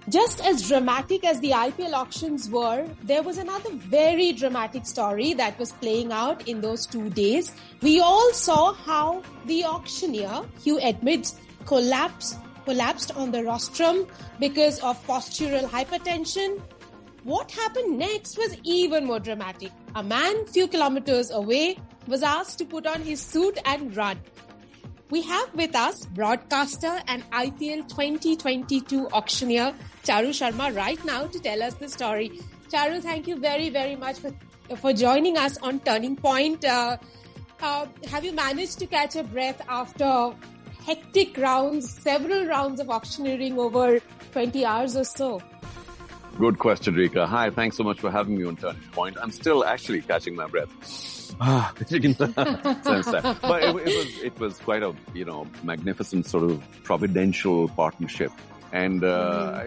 Just as dramatic as the IPL auctions were, there was another very dramatic story that was playing out in those 2 days. We all saw how the auctioneer, Hugh Edmonds, collapsed on the rostrum because of postural hypertension. What happened next was even more dramatic. A man few kilometers away was asked to put on his suit and run. We have with us broadcaster and IPL 2022 auctioneer Charu Sharma right now to tell us the story. Charu, thank you very, very much for joining us on Turning Point. Have you managed to catch a breath after hectic rounds, several rounds of auctioneering over 20 hours or so? Good question, Rika. Hi, thanks so much for having me on Turning Point. I'm still actually catching my breath. You can sense that. But it was quite a, magnificent sort of providential partnership. And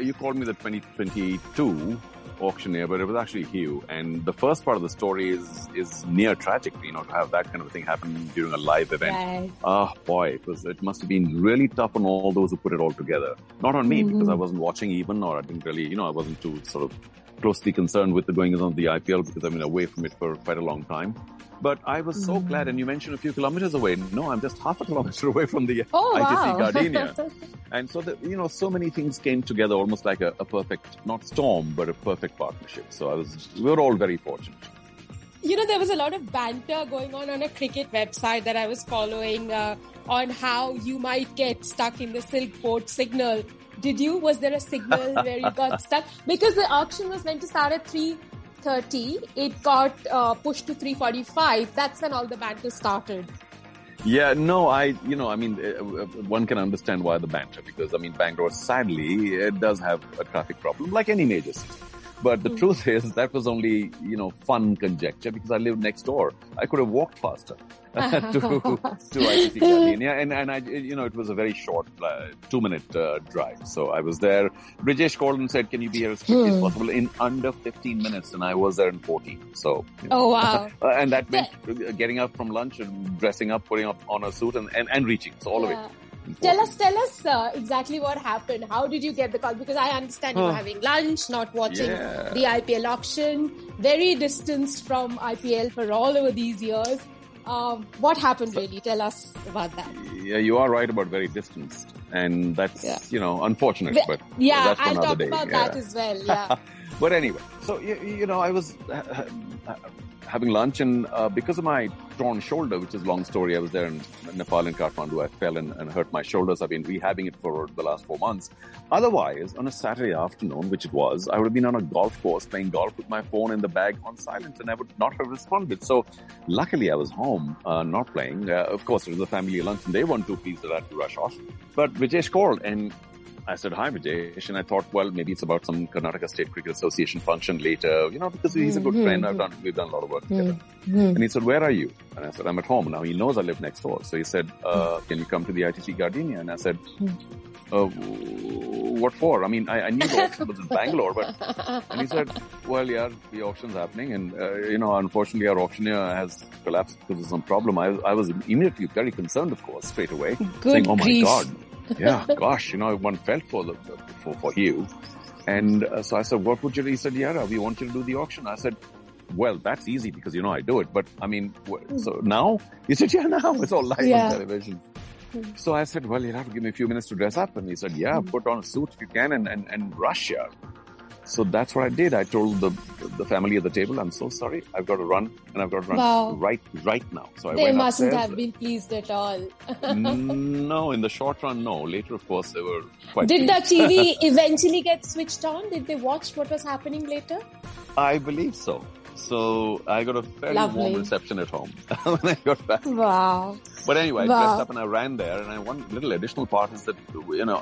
you called me the 2022 auctioneer, but it was actually Hugh. And the first part of the story is near tragic, to have that kind of thing happen during a live event. Right. Oh boy, it must have been really tough on all those who put it all together. Not on me, because I wasn't watching even, or I didn't really, I wasn't too sort of closely concerned with the goings on of the IPL because I've been away from it for quite a long time. But I was so glad, and you mentioned a few kilometers away. No, I'm just half a kilometer away from the ITC Gardenia. And so, so many things came together almost like a perfect, not storm, but a perfect partnership. So we were all very fortunate. There was a lot of banter going on a cricket website that I was following on how you might get stuck in the Silk Port signal. Did you? Was there a signal where you got stuck? Because the auction was meant to start at 3:30, it got pushed to 3:45. That's when all the banter started. Yeah, no, one can understand why the banter, because, Bangalore, sadly, it does have a traffic problem, like any major city. But the truth is, that was only, fun conjecture, because I lived next door. I could have walked faster to IPL Gardenia. And I, it was a very short 2-minute drive. So I was there. Brijesh called and said, can you be here as quickly as possible? In under 15 minutes. And I was there in 14. So, Oh, wow. And that meant getting up from lunch and dressing up, putting up on a suit and reaching. So all of it. Tell us exactly what happened. How did you get the call? Because I understand you were having lunch, not watching the IPL auction, very distanced from IPL for all over these years. What happened really? Tell us about that. Yeah, you are right about very distanced. And that's, unfortunate. But that's for I'll another talk day. about that as well. Yeah. But anyway, so, I was having lunch, and because of my torn shoulder, which is a long story, I was there in Nepal and Kathmandu. I fell and hurt my shoulders. I've been rehabbing it for the last 4 months. Otherwise, on a Saturday afternoon, which it was, I would have been on a golf course playing golf with my phone in the bag on silent, and I would not have responded. So luckily I was home, not playing. Of course, it was a family lunch, and they weren't too pleased that I had to rush off. But Vijesh called, and I said, hi, Vijesh. And I thought, well, maybe it's about some Karnataka State Cricket Association function later, because he's a good friend. We've done a lot of work together. And he said, where are you? And I said, I'm at home. Now he knows I live next door. So he said, can you come to the ITC Gardenia? And I said, what for? I knew the auction was in Bangalore, and he said, well, yeah, the auction's happening. And, unfortunately our auctioneer has collapsed because of some problem. I was immediately very concerned, of course, straight away, saying, oh my God. Yeah, gosh, one felt for Hugh. And so I said, what would you do? He said, yeah, we want you to do the auction. I said, well, that's easy because, I do it. But, so now? He said, yeah, now. It's all live on television. So I said, well, you'll have to give me a few minutes to dress up. And he said, yeah, put on a suit if you can and rush here. So that's what I did. I told the family at the table, I'm so sorry. I've got to run, and I've got to run right now. So I they went mustn't upstairs. have been pleased at all. No, in the short run, no. Later, of course, they were quite Did pleased. the TV eventually get switched on? Did they watch what was happening later? I believe so. So I got a very warm reception at home when I got back. Wow. But anyway, I dressed up and I ran there. And one little additional part is that,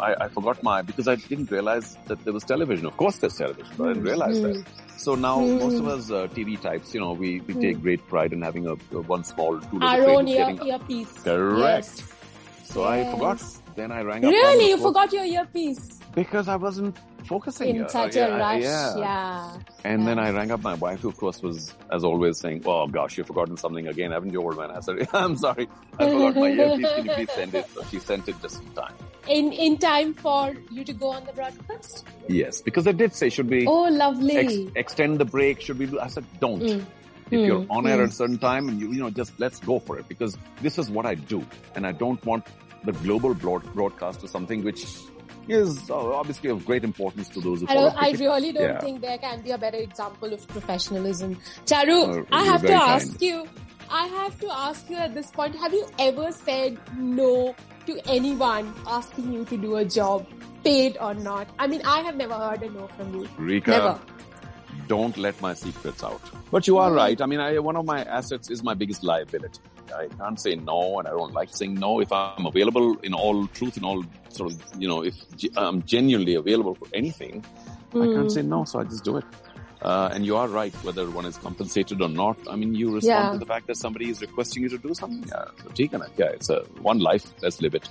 I forgot because I didn't realize that there was television. Of course there's television, but I didn't realize that. So now most of us TV types, we take great pride in having a one small tool. Our own earpiece. Correct. Yes. So I forgot. Then I rang up. Really? You forgot your earpiece? Because I wasn't focusing. In such a rush, And then I rang up my wife, who of course was, as always, saying, oh gosh, you've forgotten something again, haven't you, old man? I said, I'm sorry, I forgot my earpiece, can you please send it? So she sent it just in time. in time for you to go on the broadcast? Yes, because they did say, should we lovely. extend the break? Should we do? I said, don't. If you're on air at a certain time, and just let's go for it, because this is what I do, and I don't want the global broadcast to something which is obviously of great importance to those who follow cricket. I really don't think there can be a better example of professionalism. Charu, I have to ask you at this point, have you ever said no to anyone asking you to do a job, paid or not? I mean, I have never heard a no from you. Rika, never. Don't let my secrets out. But you are right. I mean, one of my assets is my biggest liability. I can't say no, and I don't like saying no. If I'm available in all truth, in all sort of, if I'm genuinely available for anything, I can't say no, so I just do it. And you are right, whether one is compensated or not. I mean, you respond to the fact that somebody is requesting you to do something. It's one life. Let's live it.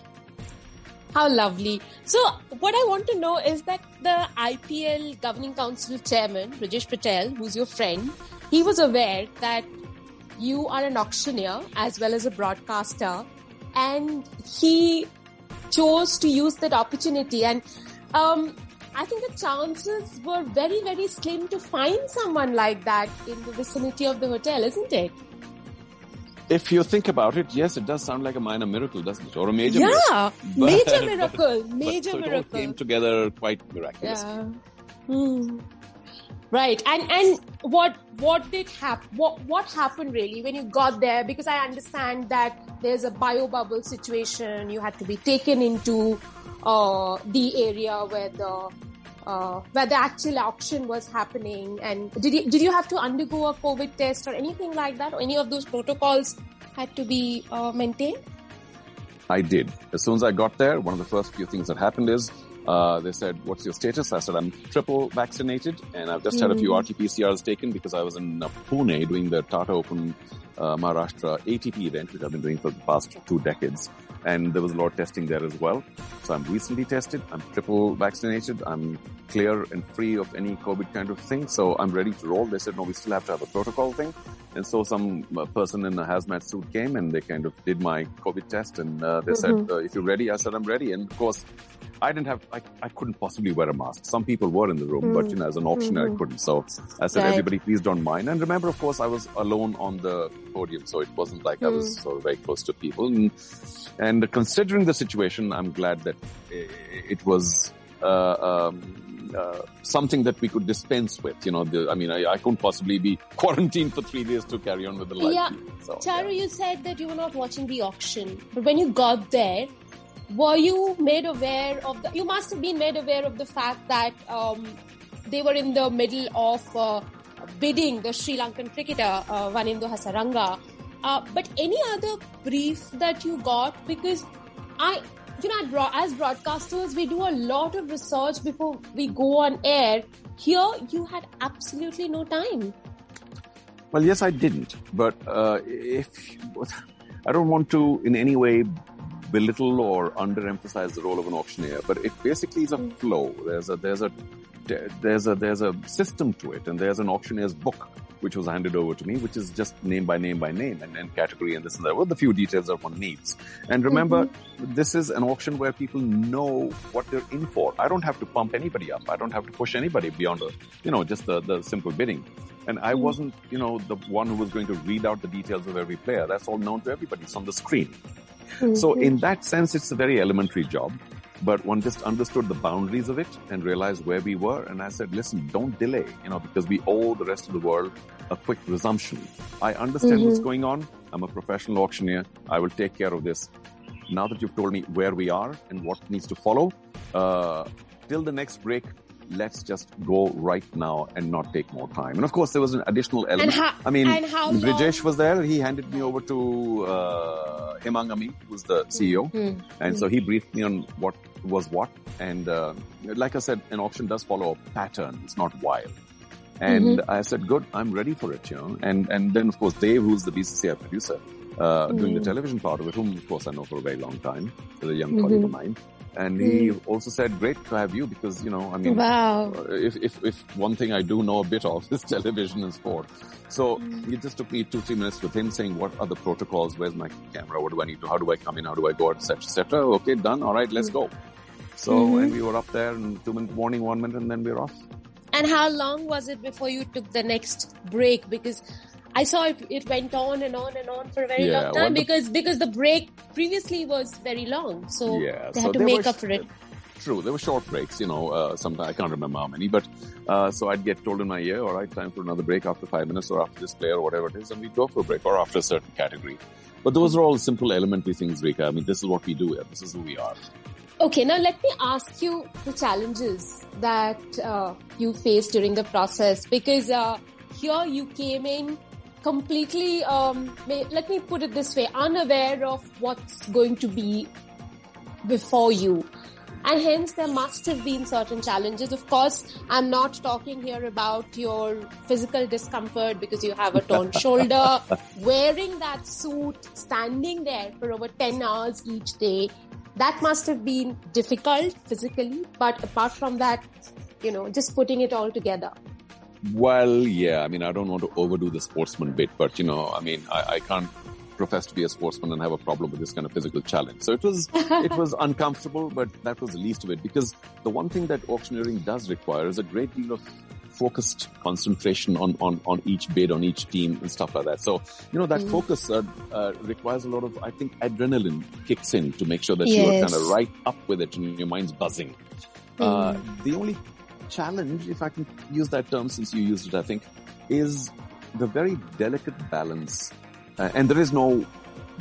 How lovely. So what I want to know is that the IPL Governing Council Chairman, Rajesh Patel, who's your friend, he was aware that you are an auctioneer as well as a broadcaster, and he chose to use that opportunity. And I think the chances were very, very slim to find someone like that in the vicinity of the hotel, isn't it? If you think about it, yes, it does sound like a minor miracle, doesn't it? Or a major miracle. Yeah, major miracle. Major miracle. It all came together quite miraculously. Yeah. Right. And what did happen? What happened really when you got there? Because I understand that there's a bio bubble situation. You had to be taken into the area where the actual auction was happening. And did you have to undergo a COVID test or anything like that? Or any of those protocols had to be maintained? I did. As soon as I got there, one of the first few things that happened is they said, what's your status? I said, I'm triple vaccinated, and I've just had a few RT-PCRs taken because I was in Pune doing the Tata Open Maharashtra ATP event, which I've been doing for the past 2 decades. And there was a lot of testing there as well. So I'm recently tested. I'm triple vaccinated. I'm clear and free of any COVID kind of thing. So I'm ready to roll. They said, no, we still have to have a protocol thing. And so some person in a hazmat suit came and they kind of did my COVID test. And they said, if you're ready, I said, I'm ready. And of course, I couldn't possibly wear a mask. Some people were in the room, but as an auctioneer, I couldn't. So I said, everybody, please don't mind. And remember, of course, I was alone on the podium. So it wasn't like I was sort of very close to people. And considering the situation, I'm glad that it was something that we could dispense with. I couldn't possibly be quarantined for 3 days to carry on with the life. Yeah. So, Charu, you said that you were not watching the auction. But when you got there, were you made aware of you must have been made aware of the fact that they were in the middle of bidding the Sri Lankan cricketer, Vanindu Hasaranga. But any other brief that you got? Because as broadcasters, we do a lot of research before we go on air. Here, you had absolutely no time. Well, yes, I didn't. But I don't want to in any way belittle or underemphasize the role of an auctioneer, but it basically is a flow. There's a system to it, and there's an auctioneer's book which was handed over to me, which is just name by name and category and this and that, with the few details that one needs. And remember, this is an auction where people know what they're in for. I don't have to pump anybody up. I don't have to push anybody beyond just the simple bidding. And I wasn't, the one who was going to read out the details of every player. That's all known to everybody. It's on the screen. So in that sense, it's a very elementary job, but one just understood the boundaries of it and realized where we were. And I said, listen, don't delay, because we owe the rest of the world a quick resumption. I understand what's going on. I'm a professional auctioneer. I will take care of this. Now that you've told me where we are and what needs to follow, till the next break, let's just go right now and not take more time. And of course, there was an additional element. Rajesh was there. He handed me over to Hemang Ami, who's the CEO. And so he briefed me on what was what. And like I said, an auction does follow a pattern. It's not wild. And I said, good, I'm ready for it, And then, of course, Dave, who's the BCCI producer, doing the television part of it, whom, of course, I know for a very long time. He's a young colleague of mine. And he also said, great to have you because, wow. If one thing I do know a bit of is television and sport. So it just took me 2-3 minutes with him saying, what are the protocols? Where's my camera? What do I need to, how do I come in? How do I go, etc., etc. Okay, done. All right, let's go. So, and we were up there in 2-minute warning, 1 minute, and then we were off. And how long was it before you took the next break? Because I saw it went on and on and on for a very long time because the break previously was very long. So they had to make up for it. True. There were short breaks, sometimes I can't remember how many, but, so I'd get told in my ear, all right, time for another break after 5 minutes or after this player or whatever it is. And we'd go for a break or after a certain category. But those are all simple elementary things, Rekha. I mean, this is what we do here. This is who we are. Okay, now let me ask you the challenges that you faced during the process because here you came in completely, let me put it this way, unaware of what's going to be before you. And hence there must have been certain challenges. Of course, I'm not talking here about your physical discomfort because you have a torn shoulder, wearing that suit, standing there for over 10 hours each day. That must have been difficult physically, but apart from that, just putting it all together. Well, yeah, I mean, I don't want to overdo the sportsman bit, but, I can't profess to be a sportsman and have a problem with this kind of physical challenge. So it was uncomfortable, but that was the least of it because the one thing that auctioneering does require is a great deal of focused concentration on each bid, on each team and stuff like that. So, that focus requires a lot of, I think, adrenaline kicks in to make sure that you're kind of right up with it and your mind's buzzing. The only challenge, if I can use that term since you used it, I think, is the very delicate balance. And there is no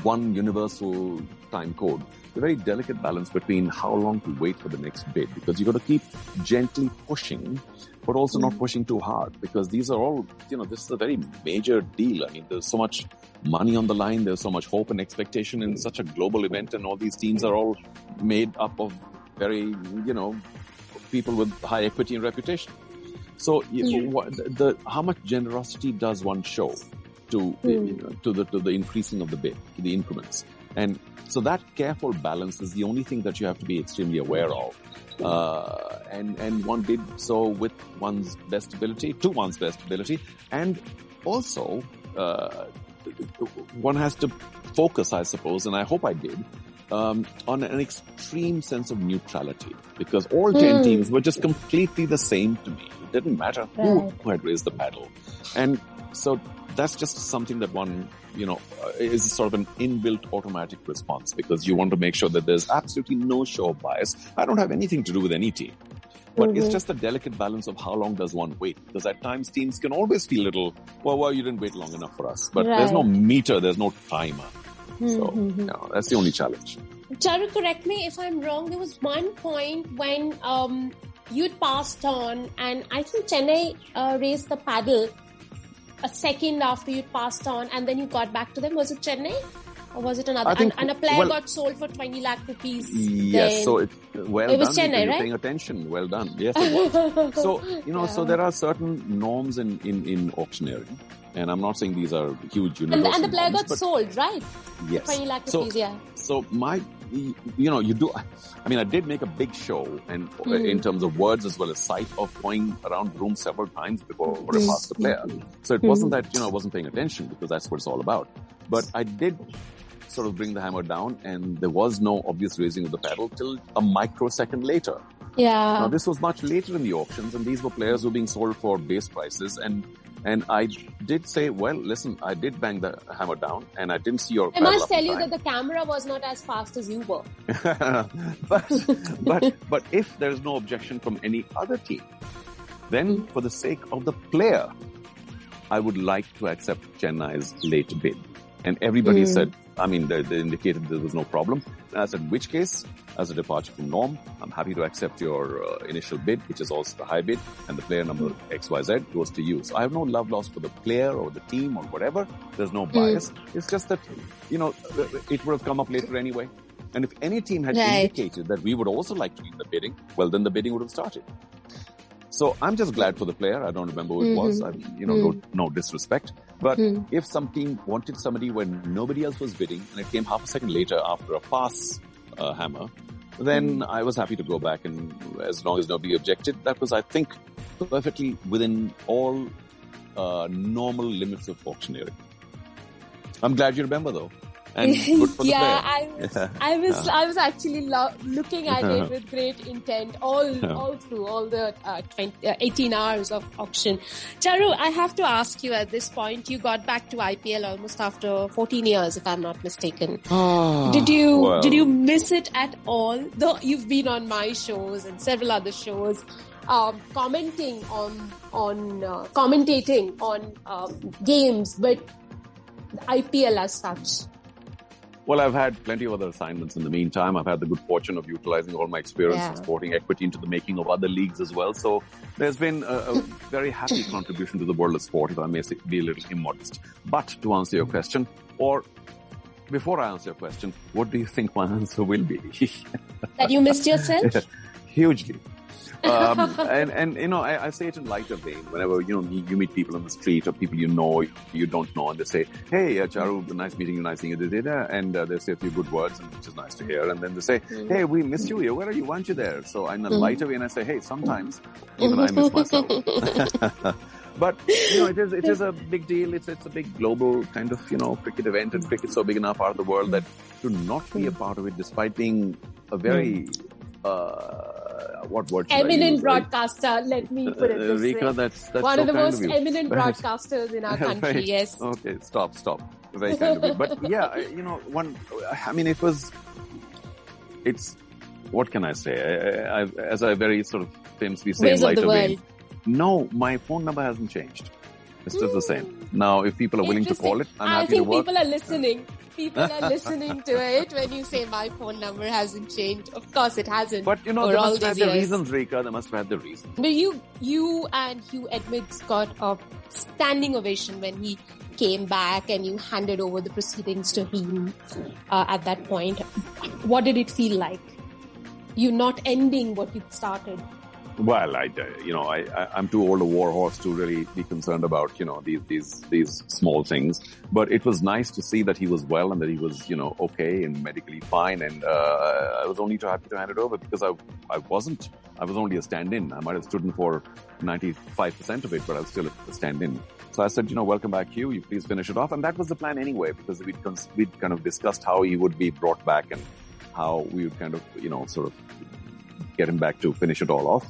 one universal time code. The very delicate balance between how long to wait for the next bid because you've got to keep gently pushing but also not pushing too hard because these are all, this is a very major deal. I mean, there's so much money on the line. There's so much hope and expectation in such a global event and all these teams are all made up of very, people with high equity and reputation. So how much generosity does one show to the increasing of the bid, to the increments? And so that careful balance is the only thing that you have to be extremely aware of. And one did so with one's best ability, to one's best ability. And also, one has to focus, I suppose, and I hope I did, on an extreme sense of neutrality because all 10 teams were just completely the same to me. It didn't matter who had raised the paddle. And so that's just something that one, is sort of an inbuilt automatic response because you want to make sure that there's absolutely no show of bias. I don't have anything to do with any team. But it's just a delicate balance of how long does one wait? Because at times teams can always feel a little, well, you didn't wait long enough for us. But there's no meter, there's no timer. So, that's the only challenge. Charu, correct me if I'm wrong. There was one point when you'd passed on and I think Chennai raised the paddle a second after you'd passed on and then you got back to them. Was it Chennai? Or was it another? And a player got sold for 20 lakh rupees. Yes, so it was done. Chennai, You're right? paying attention. Well done. Yes, it was. So, so there are certain norms in auctioneering. And I'm not saying these are huge universal And the player norms, got sold, right? Yes. 20 lakh rupees, So you do, I mean, I did make a big show and in terms of words as well as sight of going around the room several times before I passed the player. So it wasn't that, I wasn't paying attention because that's what it's all about. But I did sort of bring the hammer down and there was no obvious raising of the paddle till a microsecond later. Yeah. Now this was much later in the auctions and these were players who were being sold for base prices and I did say, well, listen, I did bang the hammer down and I didn't see your I must tell you that the camera was not as fast as you were. but if there's no objection from any other team, then for the sake of the player, I would like to accept Chennai's late bid. And everybody said, I mean, they indicated there was no problem. And I said, in which case, as a departure from norm, I'm happy to accept your initial bid, which is also the high bid, and the player number XYZ goes to you. So I have no love lost for the player or the team or whatever. There's no bias. It's just that, it would have come up later anyway. And if any team had indicated that we would also like to be in the bidding, well, then the bidding would have started. So I'm just glad for the player. I don't remember who it was. I mean, no disrespect. But if some team wanted somebody when nobody else was bidding and it came half a second later after a pass hammer, then I was happy to go back, and as long as nobody objected, that was, I think, perfectly within all normal limits of auctioneering. I'm glad you remember, though. And good for the player. I was actually looking at it with great intent all through all the 18 hours of auction. Charu, I have to ask you at this point, you got back to IPL almost after 14 years, if I'm not mistaken. Did you miss it at all? Though you've been on my shows and several other shows, commentating on games, but IPL as such. Well, I've had plenty of other assignments in the meantime. I've had the good fortune of utilizing all my experience in sporting equity into the making of other leagues as well. So there's been a very happy contribution to the world of sport, if I may be a little immodest. But to answer your question, or before I answer your question, what do you think my answer will be? That you missed yourself? Hugely. I say it in lighter vein. Whenever, you meet people on the street or people you don't know, and they say, hey, Charu, nice meeting you, nice seeing you, and they say a few good words, which is nice to hear. And then they say, hey, we miss you here. Where are you? Why aren't you there? So in a lighter vein, I say, hey, sometimes even I miss myself. But, it is a big deal. It's a big global kind of, cricket event, and cricket's so big enough part of the world that to not be a part of it, despite being a very, what word eminent broadcaster, let me put it this Rika, way. That's one of the most eminent broadcasters in our country, right. yes. Okay, stop. Very kind of you. But yeah, it's, what can I say? As I very sort of famously say in lighter vein, no, my phone number hasn't changed. It's still the same. Now, if people are willing to call it, I'm happy to work. I think people are listening. People are listening to it when you say my phone number hasn't changed. Of course it hasn't. But they must have had the reasons, Rika. They must have had the reasons. But you and Hugh Edwards got a standing ovation when he came back and you handed over the proceedings to him at that point. What did it feel like? You not ending what you started? Well, I'm too old a war horse to really be concerned about, these small things. But it was nice to see that he was well and that he was, okay and medically fine. And I was only too happy to hand it over because I was only a stand-in. I might have stood in for 95% of it, but I was still a stand-in. So I said, welcome back, Hugh. You please finish it off. And that was the plan anyway, because we'd kind of discussed how he would be brought back and how we would kind of, sort of get him back to finish it all off.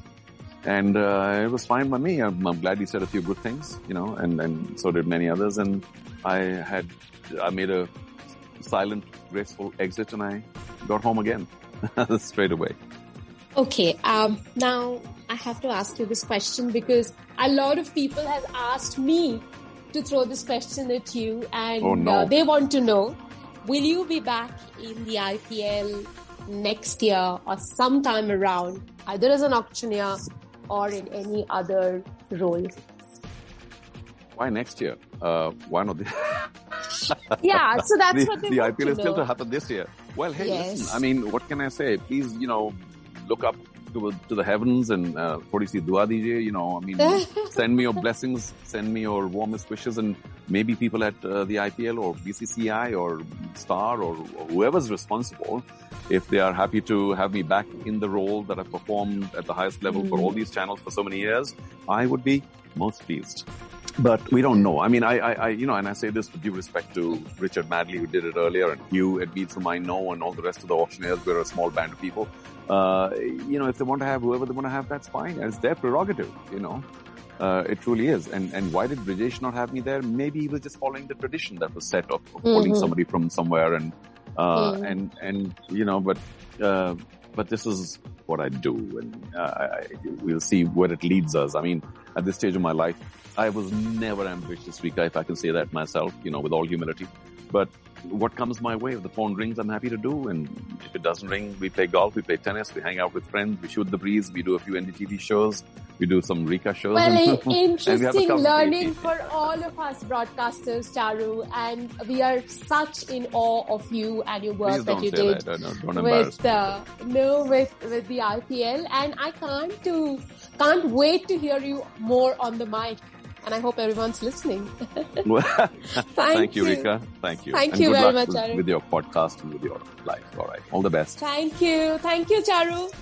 And it was fine by me. I'm glad he said a few good things, and so did many others. And I made a silent, graceful exit, and I got home again straight away. Okay. Now I have to ask you this question because a lot of people have asked me to throw this question at you, and they want to know: will you be back in the IPL next year or sometime around, either as an auctioneer or in any other role? Why next year? Why not this? Yeah, so that's what they the want IPL to is still know. to happen this year. Well, hey, Yes. listen, I mean, what can I say? Please, look up to the heavens and thodi si dua dijiye, send me your blessings, send me your warmest wishes, and maybe people at the IPL or BCCI or Star or whoever's responsible, if they are happy to have me back in the role that I've performed at the highest level for all these channels for so many years, I would be most pleased. But we don't know. I mean, and I say this with due respect to Richard Madley, who did it earlier, and Hugh Edwards, whom I know, and all the rest of the auctioneers. We're a small band of people. If they want to have whoever they want to have, that's fine. It's their prerogative, It truly is. And why did Brijesh not have me there? Maybe he was just following the tradition that was set of pulling somebody from somewhere but this is what I do, and we'll see where it leads us. I mean, at this stage of my life, I was never ambitious, Rika, if I can say that myself, with all humility. But what comes my way, if the phone rings, I'm happy to do. And if it doesn't ring, we play golf, we play tennis, we hang out with friends, we shoot the breeze, we do a few NDTV shows, we do some Rika shows. Well, interesting learning for all of us broadcasters, Charu, and we are such in awe of you and your work that you did with the IPL. And I can't wait to hear you more on the mic And I hope everyone's listening. Thank you, Rika. Thank you. Thank and you good very luck much, Charu. with your podcast and with your life. All right. All the best. Thank you. Thank you, Charu.